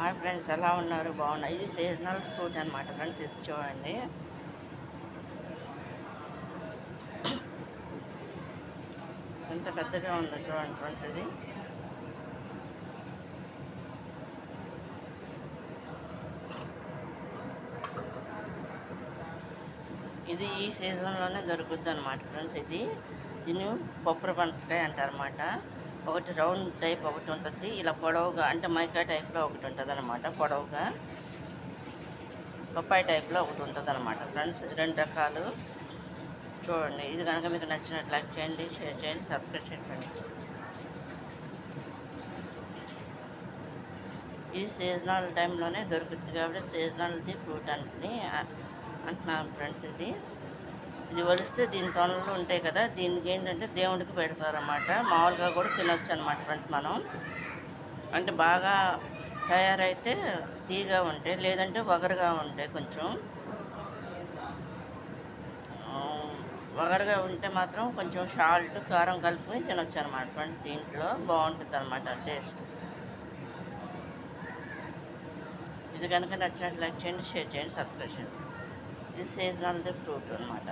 Hi friends, ఎలా ఉన్నారు? బాగున్నారు. ఇది సీజనల్ ఫ్రూట్ అనమాట ఫ్రెండ్స్. ఇది చూడండి, ఎంత పెద్దగా ఉందో చూడండి ఫ్రెండ్స్. ఇది ఈ సీజన్లోనే దొరుకుద్ది అనమాట ఫ్రెండ్స్. దీన్ని కొబ్బరి పనసకాయ అంటారన్నమాట. ఒకటి రౌండ్ టైప్ ఒకటి ఉంటుంది, ఇలా పొడవుగా అంటే మైకా టైప్లో ఒకటి ఉంటుంది అనమాట. పొడవుగా పప్పాయి టైప్లో ఒకటి ఉంటుంది అనమాట ఫ్రెండ్స్. రెండు రకాలు చూడండి. ఇది కనుక మీకు నచ్చినట్లు లైక్ చేయండి, షేర్ చేయండి, సబ్స్క్రైబ్ చేయండి. ఇది సీజనల్ టైంలోనే దొరుకుతుంది కాబట్టి సీజనల్ది ఫ్రూట్ అంటున్నాను ఫ్రెండ్స్. ఇది ఒలిస్తే దీని తొనలు ఉంటాయి కదా, దీనికి ఏంటంటే దేవుడికి పెడతారన్నమాట. మామూలుగా కూడా తినొచ్చు అనమాట ఫ్రెండ్స్. మనం అంటే బాగా తయారైతే తీగా ఉంటాయి, లేదంటే వగరుగా ఉంటాయి. కొంచెం వగరుగా ఉంటే మాత్రం కొంచెం సాల్ట్ కారం కలుపుకొని తినొచ్చు అనమాట ఫ్రెండ్స్. దీంట్లో బాగుంటుంది అనమాట టేస్ట్. ఇది కనుక నచ్చినట్లు లైక్ చేయండి, షేర్ చేయండి, సబ్స్క్రైబ్ చేయండి. ఇది సీజనల్ ఫ్రూట్ అనమాట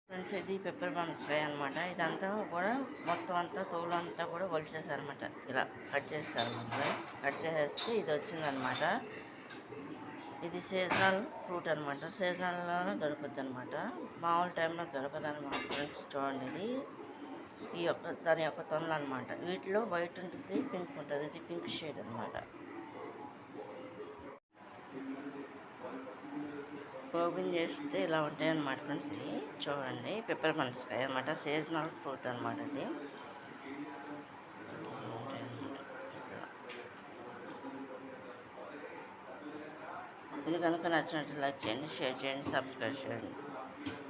ఫ్రెండ్స్. ఇది పెప్పర్ పనసకాయ అనమాట. ఇదంతా కూడా మొత్తం అంతా తోలంతా కూడా ఒలిచేసారనమాట. ఇలా కట్ చేస్తారనమాట. కట్ చేసేస్తే ఇది వచ్చిందనమాట. ఇది సీజనల్ ఫ్రూట్ అనమాట. సీజనల్లోనే దొరుకుద్ది అనమాట, మామూలు టైంలో దొరకదు అనమాట ఫ్రెండ్స్. చూడండి, దాని యొక్క తొనలు అనమాట. వీటిలో వైట్ ఉంటుంది, పింక్ ఉంటుంది. ఇది పింక్ షేడ్ అనమాట. ఓపెన్ చేస్తే ఇలా ఉంటాయి అన్నమాట ఫ్రెండ్స్. ఇది చూడండి, పెప్పర్ పనసకాయ అనమాట. సీజనల్ ఫ్రూట్ అనమాట. ఇది కనుక నచ్చినట్టు లైక్ చేయండి, షేర్ చేయండి, సబ్స్క్రైబ్ చేయండి.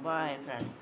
Bye friends.